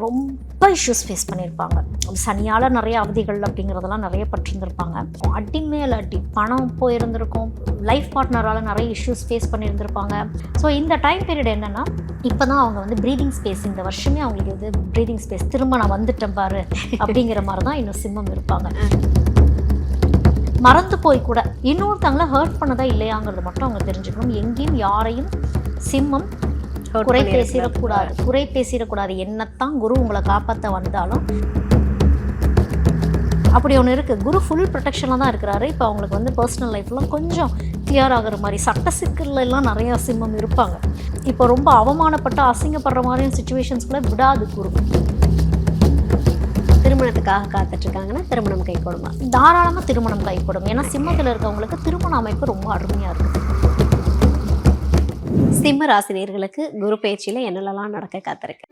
ரொம்ப issues face பண்ணியிருப்பாங்க. சனியால் நிறைய அவதிகள் அப்படிங்கிறதெல்லாம் நிறைய பட்டிருந்திருப்பாங்க. அடி மேல் அடி, பணம் போயிருந்திருக்கும், லைஃப் பார்ட்னரால் நிறைய இஷ்யூஸ் ஃபேஸ் பண்ணியிருந்திருப்பாங்க. ஸோ இந்த டைம் பீரியட் என்னென்னா, இப்போ தான் அவங்க வந்து ப்ரீதிங் ஸ்பேஸ், இந்த வருஷமே அவங்களுக்கு இது ப்ரீதிங் ஸ்பேஸ், திரும்ப நான் வந்துட்டேன் பாரு அப்படிங்கிற மாதிரி தான் இன்னும் சிம்மம் இருப்பாங்க. மறந்து போய் கூட இன்னொருத்தவங்களை ஹர்ட் பண்ணதா இல்லையாங்கிறது மட்டும் அவங்க தெரிஞ்சுக்கணும். எங்கேயும் யாரையும் சிம்மம் குறை பேசிடக்கூடாது. என்னத்தான் குரு உங்களை காப்பாற்ற வந்தாலும் அப்படி ஒன்று இருக்குது. குரு ஃபுல் ப்ரொடெக்ஷனில் தான் இருக்கிறாரு. இப்போ அவங்களுக்கு வந்து பர்சனல் லைஃப்லாம் கொஞ்சம் கிளியர் ஆகிற மாதிரி, சட்ட சிக்கல்லாம் நிறையா சிம்மம் இருப்பாங்க. இப்போ ரொம்ப அவமானப்பட்டு அசிங்கப்படுற மாதிரியும் சுச்சுவேஷன்ஸ்குள்ளே விடாது குரு. திருமணத்துக்காக காத்துட்ருக்காங்கன்னா திருமணம் கை கொடுமா? தாராளமாக திருமணம் கை கொடுக்கும். ஏன்னா சிம்மத்தில் இருக்கவங்களுக்கு திருமண அமைப்பு ரொம்ப அருமையாக இருக்குது. சிம்ம ராசினியர்களுக்கு குரு பயிற்சியில் என்னெல்லாம் நடக்க காத்திருக்கு?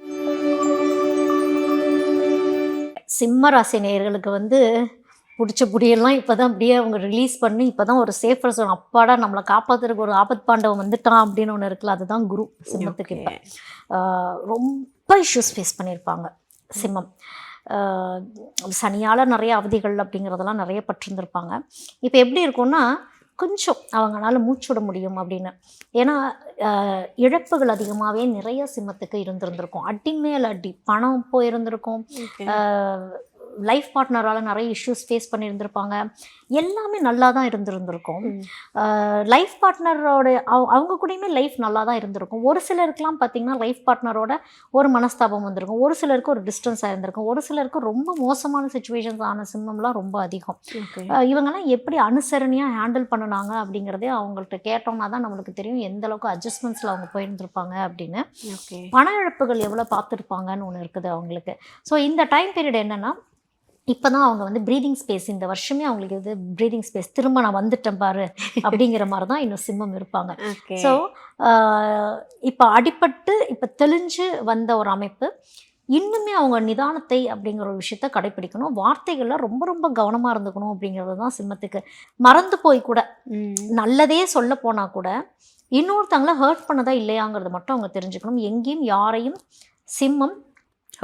சிம்ம ராசி நேயர்களுக்கு வந்து பிடிச்ச புடியெல்லாம் இப்போ தான் அப்படியே அவங்க ரிலீஸ் பண்ணி இப்போ தான் ஒரு சேஃபர் ஜோன், அப்பாடா நம்மளை காப்பாற்றுறதுக்கு ஒரு ஆபத் பாண்டவம் வந்துட்டான் அப்படின்னு ஒன்று இருக்குல்ல, அதுதான் குரு சிம்மத்துக்கு. இப்போ ரொம்ப இஷ்யூஸ் ஃபேஸ் பண்ணியிருப்பாங்க சிம்மம். சனியால் நிறைய அவதிகள் அப்படிங்கிறதெல்லாம் நிறைய பட்டிருந்திருப்பாங்க. இப்போ எப்படி இருக்கும்னா, கொஞ்சம் அவங்களால மூச்சுவிட முடியும் அப்படின்னு. ஏன்னா இழப்புகள் அதிகமாகவே நிறைய சிம்மத்துக்கு இருந்திருந்திருக்கும். அடி மேல் அடி, பணம் போயிருந்திருக்கும், லைஃப் பார்ட்னரால் நிறைய இஷ்யூஸ் ஃபேஸ் பண்ணியிருந்திருப்பாங்க. எல்லாமே நல்லா தான் இருந்திருந்திருக்கும். லைஃப் பார்ட்னரோட அவங்க கூடயுமே லைஃப் நல்லா தான் இருந்திருக்கும். ஒரு சிலருக்குலாம் பார்த்திங்கன்னா லைஃப் பார்ட்னரோட ஒரு மனஸ்தாபம் வந்திருக்கும், ஒரு சிலருக்கு ஒரு டிஸ்டன்ஸ் ஆகிருந்திருக்கும், ஒரு சிலருக்கு ரொம்ப மோசமான சுச்சுவேஷன்ஸ் ஆன சிம்மம்லாம் ரொம்ப அதிகம். இவங்கெல்லாம் எப்படி அனுசரணையாக ஹேண்டில் பண்ணினாங்க அப்படிங்கிறதே அவங்கள்ட்ட கேட்டோம்னா தான் நம்மளுக்கு தெரியும் எந்த அளவுக்கு அட்ஜஸ்ட்மெண்ட்ஸில் அவங்க போயிருந்திருப்பாங்க அப்படின்னு. பண இழப்புகள் எவ்வளோ பார்த்துருப்பாங்கன்னு ஒன்று இருக்குது அவங்களுக்கு. ஸோ இந்த டைம் பீரியட் என்னென்னா, இப்போ தான் அவங்க வந்து ப்ரீதிங் ஸ்பேஸ், இந்த வருஷமே அவங்களுக்கு இது ப்ரீதிங் ஸ்பேஸ், திரும்ப நான் வந்துட்டேன் பாரு அப்படிங்கிற மாதிரி தான் இன்னும் சிம்மம் இருப்பாங்க. ஸோ இப்போ அடிபட்டு இப்போ தெளிஞ்சு வந்த ஒரு அமைப்பு. இன்னுமே அவங்க நிதானத்தை அப்படிங்கிற ஒரு விஷயத்த கடைப்பிடிக்கணும். வார்த்தைகள்லாம் ரொம்ப ரொம்ப கவனமாக இருந்துக்கணும் அப்படிங்கிறது தான் சிம்மத்துக்கு. மறந்து போய் கூட நல்லதே சொல்ல போனால் கூட இன்னொருத்தவங்களை ஹர்ட் பண்ணதா இல்லையாங்கிறது மட்டும் அவங்க தெரிஞ்சுக்கணும். எங்கேயும் யாரையும் சிம்மம்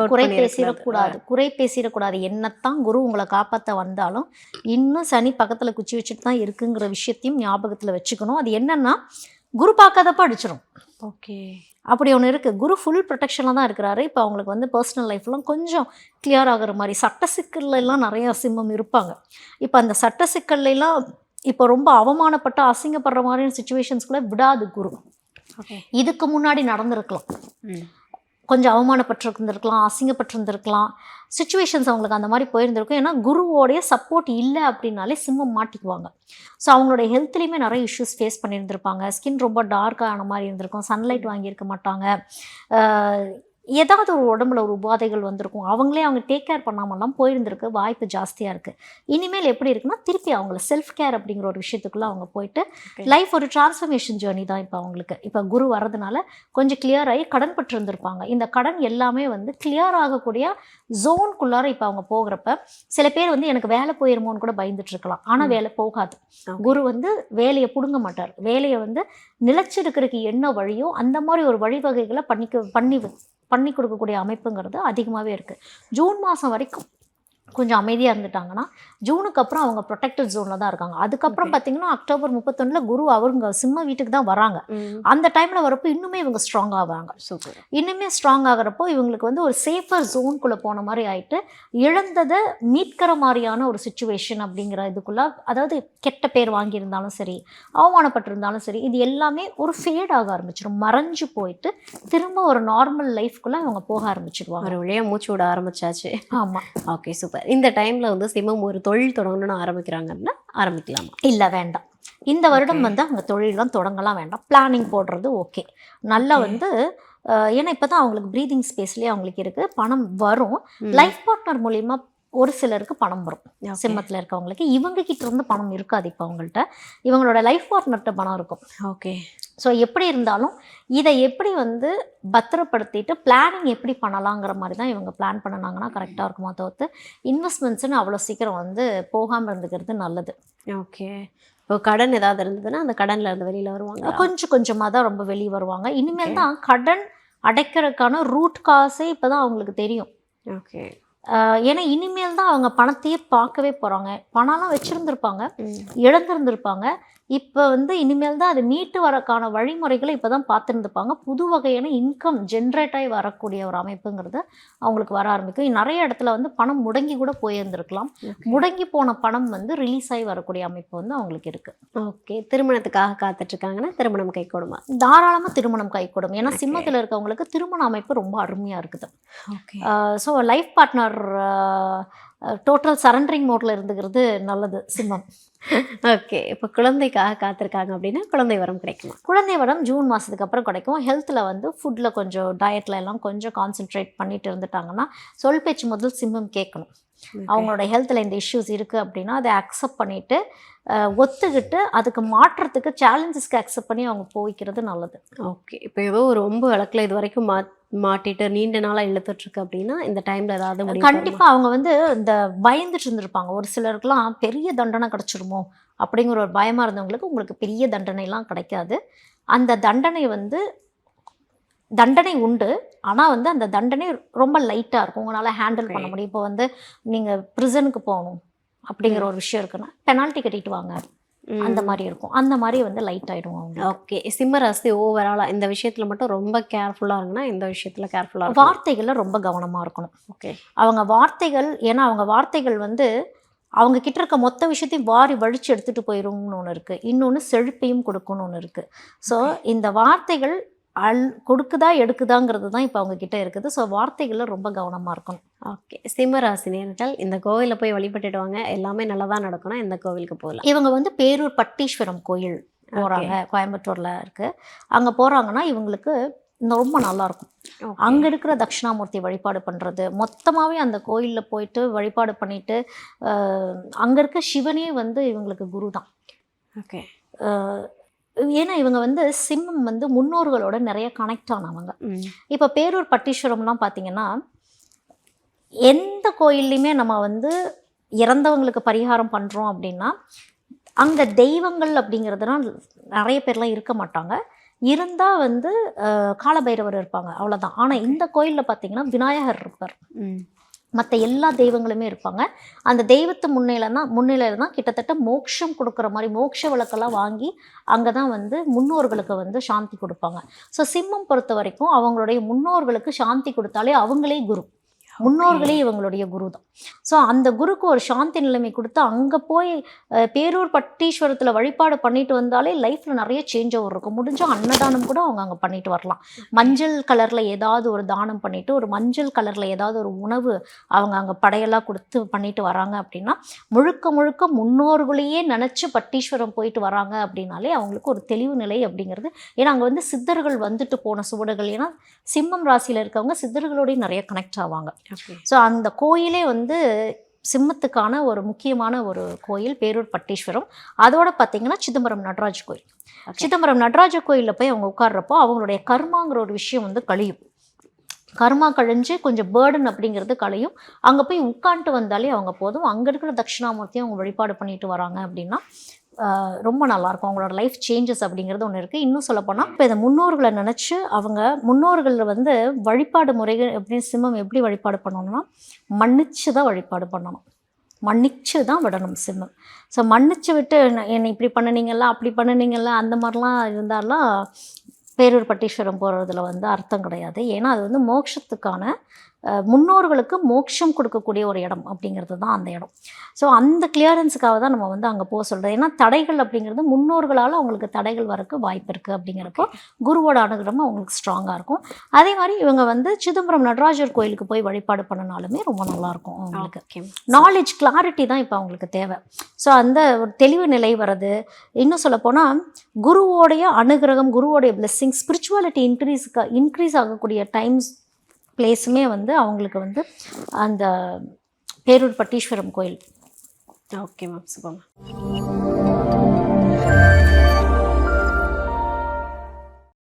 குறை பேசிடக்கூடாது. என்னத்தான் குரு உங்களை காப்பாற்ற வந்தாலும் இன்னும் சனி பக்கத்தில் குச்சி வச்சுட்டு தான் இருக்குங்கிற விஷயத்தையும் ஞாபகத்தில் வச்சுக்கணும். அது என்னன்னா, குரு பார்க்காதப்ப அடிச்சிடும். அப்படி ஒன்று இருக்குது. குரு ஃபுல் ப்ரொடெக்ஷனில் தான் இருக்கிறாரு. இப்போ அவங்களுக்கு வந்து பர்சனல் லைஃப்லாம் கொஞ்சம் கிளியர் ஆகிற மாதிரி, சட்ட சிக்கல்லாம் நிறையா சிம்மம் இருப்பாங்க. இப்போ அந்த சட்ட சிக்கல்லாம் இப்போ ரொம்ப அவமானப்பட்டு அசிங்கப்படுற மாதிரியான சுச்சுவேஷன்ஸ்குள்ளே விடாது குரு. இதுக்கு முன்னாடி நடந்திருக்கலாம், கொஞ்சம் அவமானப்பட்டிருந்துருக்கலாம், அசிங்கப்பட்டிருந்துருக்கலாம், சுச்சுவேஷன்ஸ் அவங்களுக்கு அந்த மாதிரி போயிருந்திருக்கும். ஏன்னா குருவோடைய சப்போர்ட் இல்லை அப்படின்னாலே சிம்மம் மாட்டிக்குவாங்க. ஸோ அவங்களுடைய ஹெல்த்லேயுமே நிறைய இஷ்யூஸ் ஃபேஸ் பண்ணியிருந்திருப்பாங்க. ஸ்கின் ரொம்ப டார்க்கான மாதிரி இருந்திருக்கும், சன்லைட் வாங்கியிருக்க மாட்டாங்க, ஏதாவது ஒரு உடம்புல ஒரு உபாதைகள் வந்திருக்கும், அவங்களே அவங்க டேக் கேர் பண்ணாமலாம் போயிருந்திருக்கு வாய்ப்பு ஜாஸ்தியாக இருக்குது. இனிமேல் எப்படி இருக்குன்னா, திருப்பி அவங்கள செல்ஃப் கேர் அப்படிங்கிற ஒரு விஷயத்துக்குள்ளே அவங்க போயிட்டு லைஃப் ஒரு டிரான்ஸ்ஃபர்மேஷன் ஜேர்னி தான் இப்போ அவங்களுக்கு. இப்போ குரு வரதுனால கொஞ்சம் கிளியர் ஆகி கடன் பட்டிருந்திருப்பாங்க. இந்த கடன் எல்லாமே வந்து கிளியர் ஆகக்கூடிய ஜோனுக்குள்ளார இப்போ அவங்க போகிறப்ப சில பேர் வந்து எனக்கு வேலை போயிருமோன்னு கூட பயந்துட்டு இருக்கலாம். ஆனால் வேலை போகாது. குரு வந்து வேலையை பிடுங்க மாட்டார். வேலையை வந்து நிலச்சிருக்கிறதுக்கு என்ன வழியோ அந்த மாதிரி ஒரு வழிவகைகளை பண்ணி கொடுக்கக்கூடிய அமைப்புங்கிறது அதிகமாகவே இருக்குது. ஜூன் மாதம் வரைக்கும் கொஞ்சம் அமைதியாக இருந்துட்டாங்கன்னா, ஜூனுக்கு அப்புறம் அவங்க ப்ரொடெக்டட் ஜோனில் தான் இருக்காங்க. அதுக்கப்புறம் பார்த்தீங்கன்னா அக்டோபர் 31 குரு அவங்க சிம்ம வீட்டுக்கு தான் வராங்க. அந்த டைமில் வரப்போ இன்னுமே இவங்க ஸ்ட்ராங் ஆவாங்க. இன்னுமே ஸ்ட்ராங் ஆகிறப்போ இவங்களுக்கு வந்து ஒரு சேஃபர் ஜோனுக்குள்ளே போன மாதிரி ஆகிட்டு, இழந்ததை மீட்கிற மாதிரியான ஒரு சுச்சுவேஷன் அப்படிங்கிற இதுக்குள்ளே, அதாவது கெட்ட பேர் வாங்கியிருந்தாலும் சரி, அவமானப்பட்டிருந்தாலும் சரி, இது எல்லாமே ஒரு ஃபேட் ஆக ஆரம்பிச்சிடும். மறைஞ்சு போயிட்டு திரும்ப ஒரு நார்மல் லைஃப்குள்ளே அவங்க போக ஆரம்பிச்சிடுவாங்க. ஒரு வழியாக மூச்சு விட ஆரம்பிச்சாச்சு. ஆமாம். Okay, super. இந்த டைமில் வந்து சிம்மம் ஒரு தொழில் தொடங்கணும்னு ஆரம்பிக்கிறாங்கன்னா ஆரம்பிக்கலாமா? இல்லை, வேண்டாம். இந்த வருடம் வந்து அவங்க தொழிலாம் தொடங்கலாம் வேண்டாம். பிளானிங் போடுறது ஓகே, நல்லா வந்து ஏன்னா இப்போ தான் அவங்களுக்கு ப்ரீதிங் ஸ்பேஸ்லேயே அவங்களுக்கு இருக்குது, பணம் வரும். லைஃப் பார்ட்னர் மூலிமா ஒரு சிலருக்கு பணம் வரும். சிம்மத்தில் இருக்கவங்களுக்கு இவங்க கிட்ட இருந்து பணம் இருக்காது. இப்போ அவங்கள்ட்ட இவங்களோட லைஃப் பார்ட்னர்கிட்ட பணம் இருக்கும். ஓகே. ஸோ எப்படி இருந்தாலும் இதை எப்படி வந்து பத்திரப்படுத்திட்டு பிளானிங் எப்படி பண்ணலாங்கிற மாதிரி தான் இவங்க பிளான் பண்ணினாங்கன்னா கரெக்டாக இருக்குமா தவிர்த்து இன்வெஸ்ட்மெண்ட்ஸ்ன்னு அவ்வளோ சீக்கிரம் வந்து போகாமல் இருந்துக்கிறது நல்லது. ஓகே. இப்போ கடன் ஏதாவது இருந்ததுன்னா அந்த கடனில் இருந்து வெளியில் வருவாங்க. கொஞ்சம் கொஞ்சமாக தான் ரொம்ப வெளியே வருவாங்க. இனிமேல் தான் கடன் அடைக்கிறதுக்கான ரூட் காசே இப்போ தான் அவங்களுக்கு தெரியும். ஓகே. ஏன்னா இனிமேல் தான் அவங்க பணத்தையே பார்க்கவே போகிறாங்க. பணம்லாம் வச்சுருந்துருப்பாங்க, இழந்திருந்திருப்பாங்க. இப்போ வந்து இனிமேல் தான் அது மீட்டு வரக்கான வழிமுறைகளை இப்போ தான் பார்த்துருந்துப்பாங்க. புது வகையான இன்கம் ஜென்ரேட் ஆகி வரக்கூடிய ஒரு அமைப்புங்கிறது அவங்களுக்கு வர ஆரம்பிக்கும். நிறைய இடத்துல வந்து பணம் முடங்கி கூட போயிருந்திருக்கலாம். முடங்கி போன பணம் வந்து ரிலீஸ் ஆகி வரக்கூடிய அமைப்பு வந்து அவங்களுக்கு இருக்குது. ஓகே. திருமணத்துக்காக காத்துட்ருக்காங்கன்னா திருமணம் கைகூடுமா? தாராளமாக திருமணம் கைகூடும். ஏன்னா சிம்மத்தில் இருக்கவங்களுக்கு திருமண அமைப்பு ரொம்ப அருமையாக இருக்குது. Okay. So life partner total surrendering மோடில் இருந்துக்கிறது நல்லது சிம்மம். ஓகே. இப்போ குழந்தைக்காக காத்திருக்காங்க அப்படின்னா குழந்தை வரம் கிடைக்குமா? குழந்தை வரம் ஜூன் மாதத்துக்கு அப்புறம் கிடைக்கும். ஹெல்த்தில் வந்து ஃபுட்டில் கொஞ்சம் டயட்டில் எல்லாம் கொஞ்சம் கான்சென்ட்ரேட் பண்ணிட்டு இருந்துட்டாங்கன்னா, சொல் பேச்சு முதல் சிம்மம் கேட்கணும். அவங்களோட ஹெல்த்தில் இந்த இஷ்யூஸ் இருக்குது அப்படின்னா அதை அக்செப்ட் பண்ணிவிட்டு ஒத்துக்கிட்டு அதுக்கு மாற்றத்துக்கு சேலஞ்சஸ்க்கு அக்செப்ட் பண்ணி அவங்க போய்க்கிறது நல்லது. ஓகே. இப்போ ஏதோ ஒரு ரொம்ப வழக்கில் இது வரைக்கும் மாட்டிட்டு நீண்ட நாளாக இழுத்துட்ருக்கு அப்படின்னா இந்த டைமில் ஏதாவது கண்டிப்பாக அவங்க வந்து இந்த பயந்துட்டு இருந்திருப்பாங்க. ஒரு சிலருக்குலாம் பெரிய தண்டனை கிடச்சிருமோ அப்படிங்கிற ஒரு பயமாக இருந்தவங்களுக்கு உங்களுக்கு பெரிய தண்டனைலாம் கிடைக்காது. அந்த தண்டனை வந்து தண்டனை உண்டு. ஆனால் வந்து அந்த தண்டனை ரொம்ப லைட்டாக இருக்கும். உங்களால் ஹேண்டில் பண்ண முடியும். இப்போ வந்து நீங்கள் ப்ரிசனுக்கு போகணும் அப்படிங்கிற ஒரு விஷயம் இருக்குன்னா பெனால்ட்டி கட்டிட்டு வாங்க, அந்த மாதிரி இருக்கும். அந்த மாதிரி வந்து லைட் ஆகிடும் அவங்க. ஓகே. சிம்ம ராசி ஓவராலாக இந்த விஷயத்தில் மட்டும் ரொம்ப கேர்ஃபுல்லாக இருக்குன்னா இந்த விஷயத்தில் கேர்ஃபுல்லாக வார்த்தைகளில் ரொம்ப கவனமாக இருக்கணும். ஓகே. அவங்க வார்த்தைகள், ஏன்னா அவங்க வார்த்தைகள் வந்து அவங்க கிட்ட இருக்க மொத்த விஷயத்தையும் வாரி வழித்து எடுத்துகிட்டு போயிடும்னு ஒன்று இருக்குது. இன்னொன்று செழிப்பையும் கொடுக்கும்னு ஒன்று இருக்குது. ஸோ இந்த வார்த்தைகள் கொடுக்குதா எடுக்குதாங்கிறது தான் இப்போ அவங்க கிட்ட இருக்குது. ஸோ வார்த்தைகளில் ரொம்ப கவனமாக இருக்கணும். ஓகே. சிம்ம ராசினியர்கள் இந்த கோவிலில் போய் வழிபட்டுட்டு வாங்க, எல்லாமே நல்லதாக நடக்கணும். இந்த கோவிலுக்கு போகலாம். இவங்க வந்து பேரூர் பட்டீஸ்வரம் கோயில் போகிறாங்க, கோயம்புத்தூரில் இருக்குது. அங்கே போகிறாங்கன்னா இவங்களுக்கு ரொம்ப நல்லாயிருக்கும். அங்கே இருக்கிற தட்சிணாமூர்த்தி வழிபாடு பண்ணுறது, மொத்தமாகவே அந்த கோயிலில் போயிட்டு வழிபாடு பண்ணிவிட்டு அங்கே இருக்க சிவனே வந்து இவங்களுக்கு குரு தான். ஓகே. ஏன்னா இவங்க வந்து சிம்மம் வந்து முன்னோர்களோட நிறைய கனெக்ட் ஆனவங்க. இப்போ பேரூர் பட்டீஸ்வரம்லாம் பார்த்திங்கன்னா எந்த கோயில்லையுமே நம்ம வந்து இறந்தவங்களுக்கு பரிகாரம் பண்ணுறோம் அப்படின்னா அங்கே தெய்வங்கள் அப்படிங்கிறதுலாம் நிறைய பேர்லாம் இருக்க மாட்டாங்க. இருந்தால் வந்து காலபைரவர் இருப்பாங்க, அவ்வளோதான். ஆனால் இந்த கோயிலில் பார்த்திங்கன்னா விநாயகர் இருப்பார், மற்ற எல்லா தெய்வங்களுமே இருப்பாங்க. அந்த தெய்வத்து முன்னிலையில் தான் கிட்டத்தட்ட மோட்சம் கொடுக்குற மாதிரி மோட்ச விளக்கெல்லாம் வாங்கி அங்கே தான் வந்து முன்னோர்களுக்கு வந்து சாந்தி கொடுப்பாங்க. ஸோ சிம்மம் பொறுத்த வரைக்கும் அவங்களுடைய முன்னோர்களுக்கு சாந்தி கொடுத்தாலே அவங்களே குரு, முன்னோர்களே இவங்களுடைய குரு தான். ஸோ அந்த குருக்கு ஒரு சாந்தி நிலைமை கொடுத்து அங்கே போய் பேரூர் பட்டீஸ்வரத்தில் வழிபாடு பண்ணிட்டு வந்தாலே லைஃப்பில் நிறைய சேஞ்ச் ஓவர் இருக்கும். முடிஞ்சால் அன்னதானம் கூட அவங்க அங்கே பண்ணிட்டு வரலாம். மஞ்சள் கலரில் ஏதாவது ஒரு தானம் பண்ணிவிட்டு ஒரு மஞ்சள் கலரில் ஏதாவது ஒரு உணவு அவங்க அங்கே படையெல்லாம் கொடுத்து பண்ணிட்டு வராங்க அப்படின்னா முழுக்க முழுக்க முன்னோர்களையே நினச்சி பட்டீஸ்வரம் போயிட்டு வராங்க அப்படின்னாலே அவங்களுக்கு ஒரு தெளிவு நிலை அப்படிங்கிறது. ஏன்னா அங்கே வந்து சித்தர்கள் வந்துட்டு போன சுவடுகள், ஏன்னா சிம்மம் ராசியில் இருக்கவங்க சித்தர்களோடய நிறைய கனெக்ட் ஆவாங்க. ஸோ அந்த கோயிலே வந்து சிம்மத்துக்கான ஒரு முக்கியமான ஒரு கோயில் பேரூர் பட்டீஸ்வரம். அதோட பார்த்திங்கன்னா சிதம்பரம் நடராஜ கோயில். சிதம்பரம் நடராஜ கோயிலில் போய் அவங்க உட்கார்றப்போ அவங்களுடைய கர்மாங்கிற ஒரு விஷயம் வந்து கழியும். கர்மா கழிஞ்சு கொஞ்சம் பேர்டன் அப்படிங்கிறது கழியும். அங்கே போய் உட்காந்துட்டு வந்தாலே அவங்க போதும். அங்கே இருக்கிற தட்சிணாமூர்த்தியும் அவங்க வழிபாடு பண்ணிட்டு வராங்க அப்படின்னா ரொம்ப நல்லாயிருக்கும். அவங்களோட லைஃப் சேஞ்சஸ் அப்படிங்கிறது ஒன்று இருக்குது. இன்னும் சொல்லப்போனால் இப்போ இந்த முன்னோர்களை நினச்சி அவங்க முன்னோர்களில் வந்து வழிபாடு முறைகள் எப்படி சிம்மம் எப்படி வழிபாடு பண்ணணும்னா மன்னிச்சு தான் வழிபாடு பண்ணணும், மன்னிச்சு தான் விடணும் சிம்மம். ஸோ மன்னிச்சு விட்டு என்னை இப்படி பண்ணினீங்களா அப்படி பண்ணினீங்களா அந்த மாதிரிலாம் இருந்தாலும் பேரூர் பட்டீஸ்வரம் போகிறதுல வந்து அர்த்தம் கிடையாது. ஏன்னா அது வந்து மோட்சத்துக்கான முன்னோர்களுக்கு மோட்சம் கொடுக்கக்கூடிய ஒரு இடம் அப்படிங்கிறது தான் அந்த இடம். ஸோ அந்த கிளியரன்ஸுக்காக தான் நம்ம வந்து அங்கே போக சொல்கிறது. ஏன்னா தடைகள் அப்படிங்கிறது முன்னோர்களால் அவங்களுக்கு தடைகள் வரக்கு வாய்ப்பு இருக்குது. அப்படிங்கிறப்போ குருவோட அனுகிரகம் அவங்களுக்கு ஸ்ட்ராங்காக இருக்கும். அதே மாதிரி இவங்க வந்து சிதம்பரம் நடராஜர் கோயிலுக்கு போய் வழிபாடு பண்ணினாலுமே ரொம்ப நல்லாயிருக்கும். அவங்களுக்கு நாலேஜ் கிளாரிட்டி தான் இப்போ அவங்களுக்கு தேவை. ஸோ அந்த ஒரு தெளிவு நிலை வர்றது, இன்னும் சொல்லப்போனால் குருவோடைய அனுகிரகம், குருவோடைய பிளெஸ்ஸிங், ஸ்பிரிச்சுவாலிட்டி இன்க்ரீஸ் ஆகக்கூடிய டைம்ஸ் பிளேஸுமே வந்து அவங்களுக்கு வந்து அந்த பேரூர் பட்டீஸ்வரம் கோயில். ஓகே மேம், சுபம்.